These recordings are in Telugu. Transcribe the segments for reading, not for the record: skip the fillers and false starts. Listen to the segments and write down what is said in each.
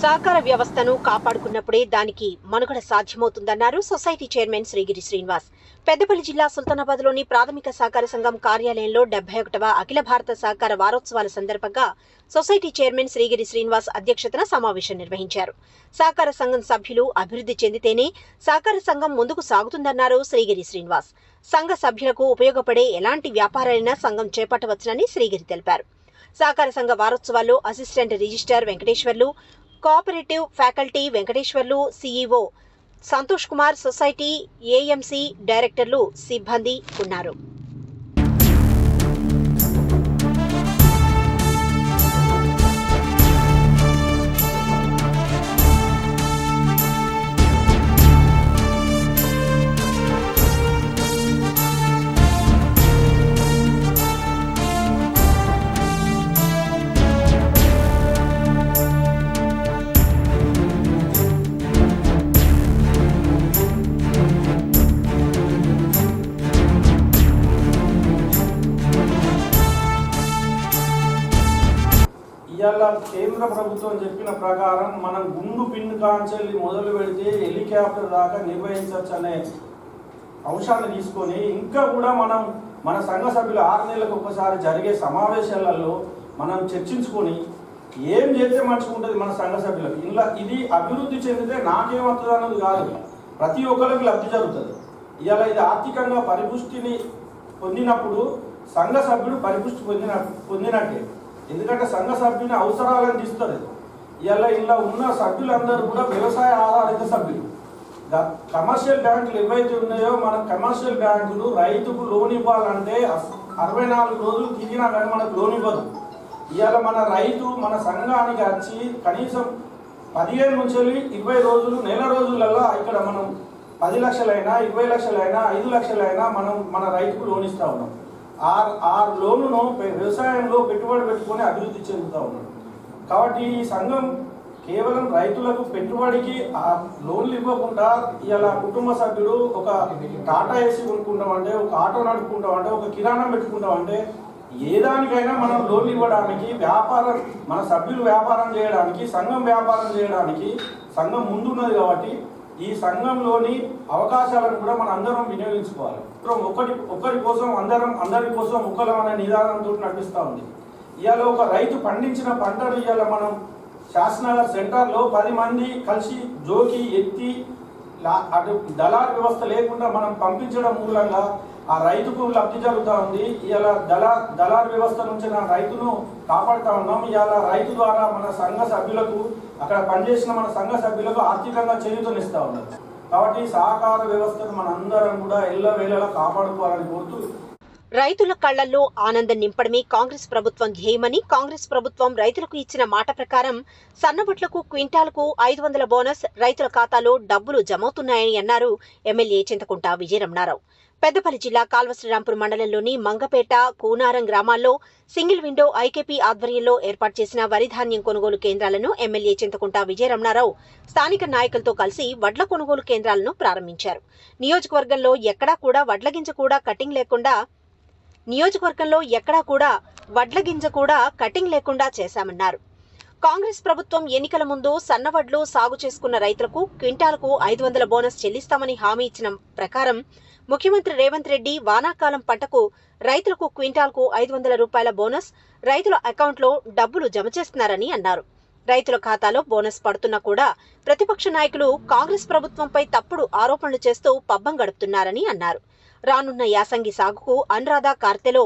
సహకార వ్యవస్థను కాపాడుకున్నప్పుడే దానికి మనుగడ సాధ్యమవుతుందన్నారు సొసైటీ చైర్మన్ శ్రీగిరి శ్రీనివాస్. పెద్దపల్లి జిల్లా సుల్తానాబాద్లోని ప్రాథమిక సహకార సంఘం కార్యాలయంలో 71వ అఖిల భారత సహకార వారోత్సవాల సందర్భంగా సొసైటీ చైర్మన్ శ్రీగిరి శ్రీనివాస్ అధ్యక్షతన సమావేశం నిర్వహించారు. సహకార సంఘం సభ్యులు అభివృద్ధి చెందితేనే సహకార సంఘం ముందుకు సాగుతుందన్నారు శ్రీగిరి శ్రీనివాస్. సంఘ సభ్యులకు ఉపయోగపడే ఎలాంటి వ్యాపారాలైనా సంఘం చేపట్టవచ్చునని శ్రీగిరి తెలిపారు. సహకార సంఘ వారోత్సవాల్లో assistant registrar Venkateswarlu, cooperative faculty Venkateswarlu, CEO Santosh Kumar, society AMC డైరెక్టర్లు, సిబ్బంది ఉన్నారు. ఇవాళ కేంద్ర ప్రభుత్వం చెప్పిన ప్రకారం మనం గుండు పిన్ కాంచెల్లి మొదలు పెడితే హెలికాప్టర్ దాకా నిర్వహించవచ్చు అనే అంశాన్ని తీసుకొని ఇంకా కూడా మన సంఘ సభ్యులు 6 నెలలకు ఒకసారి జరిగే సమావేశాలలో మనం చర్చించుకొని ఏం చేస్తే మంచిగా ఉంటుంది మన సంఘ సభ్యులకు. ఇలా ఇది అభివృద్ధి చెందితే నాకేమవుతుంది అన్నది కాదు, ప్రతి ఒక్కరికి లబ్ధి జరుగుతుంది. ఇవాళ ఇది ఆర్థికంగా పరిపుష్టిని పొందినప్పుడు సంఘ సభ్యుడు పరిపుష్టి పొందినట్టే. ఎందుకంటే సంఘ సభ్యుని అవసరాలను తీస్తుంది. ఇలా ఉన్న సభ్యులందరూ కూడా వ్యవసాయ ఆధారిత సభ్యులు. కమర్షియల్ బ్యాంకులు ఏవైతే ఉన్నాయో మన కమర్షియల్ బ్యాంకులు రైతుకు లోన్ ఇవ్వాలంటే 64 రోజులు తిరిగినా కానీ మనకు లోన్ ఇవ్వదు. ఇవాళ మన రైతు మన సంఘానికి వచ్చి కనీసం 15 నుంచి 20 రోజులు, నెల రోజులలో ఇక్కడ మనం 10 లక్షలైనా 20 లక్షలైనా 5 లక్షలైనా మనం మన రైతుకు లోన్ ఇస్తూ ఉన్నాం. ఆ లోనును వ్యవసాయంలో పెట్టుబడి పెట్టుకొని అభివృద్ధి చెందుతూ ఉన్నాడు. కాబట్టి ఈ సంఘం కేవలం రైతులకు పెట్టుబడికి ఆ లోన్లు ఇవ్వకుండా ఇలా కుటుంబ సభ్యుడు ఒక టాటా ఏసీ కొనుక్కుంటామంటే, ఒక ఆటో నడుపుకుంటామంటే, ఒక కిరాణా పెట్టుకుంటామంటే ఏ దానికైనా మనం లోన్లు ఇవ్వడానికి, వ్యాపారం మన సభ్యులు వ్యాపారం చేయడానికి, సంఘం వ్యాపారం చేయడానికి సంఘం ముందున్నది. కాబట్టి ఈ సంఘంలోని అవకాశాలను కూడా మనం అందరం వినియోగించుకోవాలి. ఒకరి కోసం అందరి కోసం ఒకలం అనే నిదానంతో నడిపిస్తూ ఉంది. ఇవాళ ఒక రైతు పండించిన పంటను ఇవాళ మనం శాసనగర్ సెంటర్లో 10 మంది కలిసి జోకి ఎత్తి అటు దళార్ వ్యవస్థ లేకుండా మనం పంపించడం మూలంగా ఆ రైతుకు లబ్ధి జరుగుతూ ఉంది. ఇవాళ దళార్ వ్యవస్థ నుంచి నా రైతును కాపాడుతూ ఉన్నాం. ఇవాళ రైతు ద్వారా మన సంఘ సభ్యులకు, అక్కడ పనిచేసిన మన సంఘ సభ్యులకు ఆర్థికంగా చేయూతనిస్తూ ఉన్నారు. కాబట్టి సహకార వ్యవస్థను మనందరం కూడా ఎల్లవేళలా కాపాడుకోవాలని కోరుతూ, రైతుల కళ్లల్లో ఆనందం నింపడమే కాంగ్రెస్ ప్రభుత్వం ధ్యేయమని, కాంగ్రెస్ ప్రభుత్వం రైతులకు ఇచ్చిన మాట ప్రకారం సన్నవడ్లకు క్వింటాలకు 500 బోనస్ రైతుల ఖాతాలో డబ్బులు జమవుతున్నాయని అన్నారు ఎమ్మెల్యే చింతకుంట విజయరమణారావు. పెద్దపల్లి జిల్లా కాల్వశ్రీరాంపూర్ మండలంలోని మంగపేట, కూనారం గ్రామాల్లో సింగిల్ విండో ఐకేపీ ఆధ్వర్యంలో ఏర్పాటు చేసిన వరి ధాన్యం కొనుగోలు కేంద్రాలను ఎమ్మెల్యే చింతకుంట విజయరమణారావు స్థానిక నాయకులతో కలిసి వడ్ల కొనుగోలు కేంద్రాలను ప్రారంభించారు. నియోజకవర్గంలో ఎక్కడా కూడా వడ్ల గింజ కూడా కటింగ్ లేకుండా చేశామన్నారు. కాంగ్రెస్ ప్రభుత్వం ఎన్నికల ముందు సన్నవడ్లు సాగు చేసుకున్న రైతులకు క్వింటాలకు 500 బోనస్ చెల్లిస్తామని హామీ ఇచ్చిన ప్రకారం ముఖ్యమంత్రి రేవంత్ రెడ్డి వానాకాలం పంటకు రైతులకు క్వింటాల్కు 500 రూపాయల బోనస్ రైతుల అకౌంట్లో డబ్బులు జమ చేస్తున్నారని అన్నారు. రైతుల ఖాతాలో బోనస్ పడుతున్నా కూడా ప్రతిపక్ష నాయకులు కాంగ్రెస్ ప్రభుత్వంపై తప్పుడు ఆరోపణలు చేస్తూ పబ్బం గడుపుతున్నారని అన్నారు. రానున్న యాసంగి సాగుకు అనురాధ కార్తెలో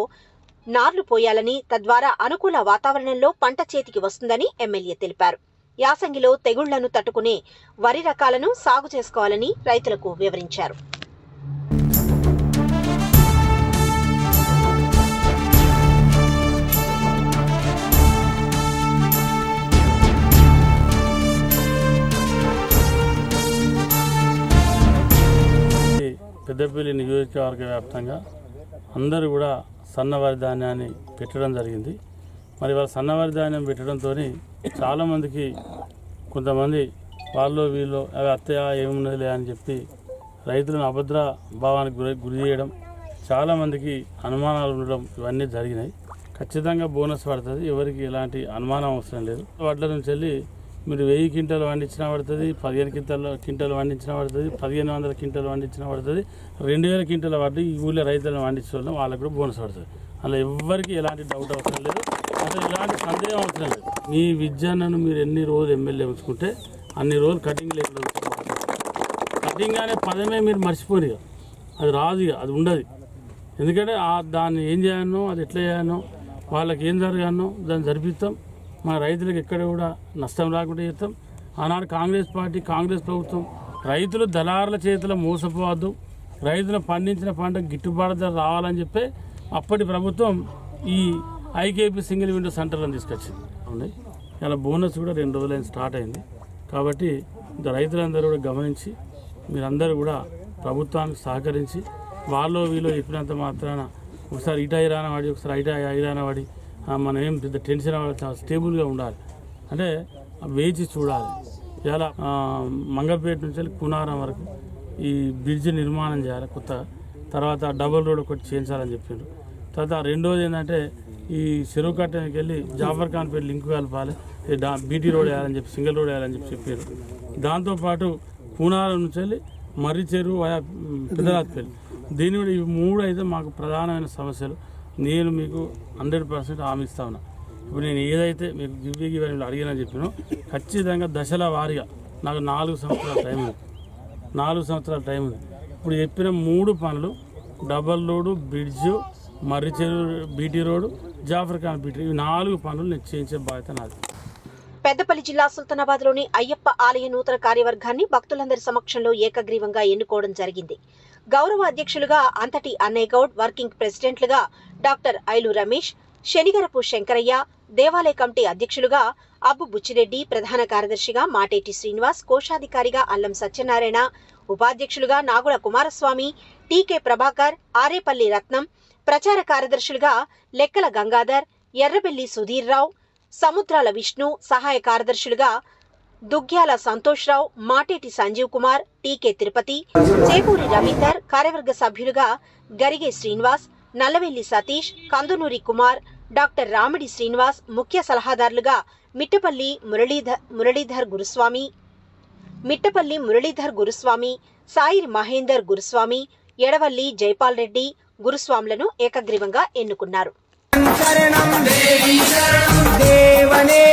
నార్లు పోయాలని, తద్వారా అనుకూల వాతావరణంలో పంట చేతికి వస్తుందని ఎమ్మెల్యే తెలిపారు. యాసంగిలో తెగుళ్లను తట్టుకునే వరి రకాలను సాగు చేసుకోవాలని రైతులకు వివరించారు. పెద్దపల్లి నియోజకవర్గ వ్యాప్తంగా అందరూ కూడా సన్నవరి ధాన్యాన్ని పెట్టడం జరిగింది. మరి వాళ్ళ సన్నవరి ధాన్యం పెట్టడంతో చాలామందికి కొంతమంది వాళ్ళు వీళ్ళు అవి అత్తయ్య ఏమున్నదిలే అని చెప్పి రైతులను అభద్ర భావానికి గురి చేయడం, చాలామందికి అనుమానాలు ఉండడం ఇవన్నీ జరిగినాయి. ఖచ్చితంగా బోనస్ పడుతుంది, ఎవరికి ఎలాంటి అనుమానం అవసరం లేదు. వడ్ల నుంచి వెళ్ళి మీరు 1000 క్వింటాలు పండించినా పడుతుంది, 15 క్వింటాలు పండించినా పడుతుంది, 1500 క్వింటాలు పండించినా పడుతుంది, 2000 క్వింటాలు పడి ఈ ఊళ్ళో రైతులను పండించే వాళ్ళం వాళ్ళకు కూడా బోనస్ పడుతుంది. అలా ఎవ్వరికి ఎలాంటి డౌట్ అవసరం లేదు, అసలు ఎలాంటి సందేహం అవసరం లేదు. మీ విద్యాన్నను మీరు ఎన్ని రోజులు ఎమ్మెల్యే ఉంచుకుంటే అన్ని రోజులు కటింగ్ లేకుండా కటింగ్ అనే పదమే మీరు మర్చిపోరు, అది రాదు, అది ఉండదు. ఎందుకంటే దాన్ని ఏం చేయాలనో, అది ఎట్లా చేయాలనో, వాళ్ళకి ఏం జరగాలనో దాన్ని జరిపిస్తాం. మన రైతులకు ఎక్కడ కూడా నష్టం రాకుండా చేస్తాం. ఆనాడు కాంగ్రెస్ పార్టీ, కాంగ్రెస్ ప్రభుత్వం రైతులు దళారుల చేతిలో మోసపోవద్దు, రైతులు పండించిన పంటకు గిట్టుబాటు ధర రావాలని చెప్పి అప్పటి ప్రభుత్వం ఈ ఐకేపీ సింగిల్ విండో సెంటర్లను తీసుకొచ్చింది. ఉన్నాయి ఇలా బోనస్ కూడా 2 రోజులైన స్టార్ట్ అయింది. కాబట్టి రైతులందరూ కూడా గమనించి మీరందరూ కూడా ప్రభుత్వానికి సహకరించి వాళ్ళు వీళ్ళు చెప్పినంత మాత్రాన ఒకసారి ఇటు ఐరాన వాడి, ఒకసారి ఐరాన వాడి మనం ఏం పెద్ద టెన్షన్ అవ్వాలి, స్టేబుల్గా ఉండాలి. అంటే వేచి చూడాలి. ఇలా మంగపేట నుంచి కునారం వరకు ఈ బ్రిడ్జ్ నిర్మాణం చేయాలి కొత్త, తర్వాత డబుల్ రోడ్ ఒకటి చేయించాలని చెప్పిండ్రు. తర్వాత రెండోది ఏంటంటే ఈ చెరువు కట్టడానికి వెళ్ళి జాఫర్ ఖాన్పేట లింక్ కలపాలి, బీటీ రోడ్ వేయాలని చెప్పి, సింగిల్ రోడ్ వేయాలని చెప్పి చెప్పారు. దాంతోపాటు కూనారం నుంచి వెళ్ళి మర్రి చెరువు పెద్దరాత్పల్లి, దీని కూడా ఈ 3 అయితే మాకు ప్రధానమైన సమస్యలు. నేను మీకు 100% హామీ ఇస్తా ఉన్నా. ఇప్పుడు నేను ఏదైతే మీకు గివ్వి అడిగినా చెప్పినో ఖచ్చితంగా దశల వారీగా నాకు 4 సంవత్సరాల టైం ఉంది. 4 సంవత్సరాల టైం ఉంది. ఇప్పుడు చెప్పిన 3 పనులు, double road, bridge, Marri Cheruvu BT road, Jafar Khan BT, ఈ 4 పనులు నేను చేయించే బాధ్యత నాది. పెద్దపల్లి జిల్లా సుల్తానాబాద్లోని అయ్యప్ప ఆలయ నూతన కార్యవర్గాన్ని భక్తులందరి సమక్షంలో ఏకగ్రీవంగా ఎన్నుకోవడం జరిగింది. గౌరవ అధ్యక్షులుగా అంతటి అన్నయ్య గౌడ్, వర్కింగ్ ప్రెసిడెంట్లుగా డాక్టర్ ఐలు రమేష్, శనిగరపు శంకరయ్య, దేవాలయ కమిటీ అధ్యక్షులుగా అబ్బు బుచ్చిరెడ్డి, ప్రధాన కార్యదర్శిగా మాటేటి శ్రీనివాస్, కోశాధికారిగా అల్లం సత్యనారాయణ, ఉపాధ్యక్షులుగా నాగుల కుమారస్వామి, టీకే ప్రభాకర్, ఆరేపల్లి రత్నం, ప్రచార కార్యదర్శులుగా లెక్కల గంగాధర్, ఎర్రబెల్లి సుధీర్రావు, సముద్రాల విష్ణు, సహాయ కార్యదర్శులుగా దుగ్గ్యాల సంతోష్రావు, మాటేటి సంజీవ్ కుమార్, టీకే తిరుపతి, చేపూరి రవీందర్, కార్యవర్గ సభ్యులుగా గరిగే శ్రీనివాస్, నల్లవెల్లి సతీష్, కందునూరి కుమార్, డాక్టర్ రామిడి శ్రీనివాస్, ముఖ్య సలహాదారులుగా మిట్టపల్లి మురళీధర్ గురుస్వామి, సాయి మహేందర్ గురుస్వామి, ఎడవల్లి జైపాల్ రెడ్డి గురుస్వాములను ఏకగ్రీవంగా ఎన్నుకున్నారు. శరణం దేవి శరణం దేవనే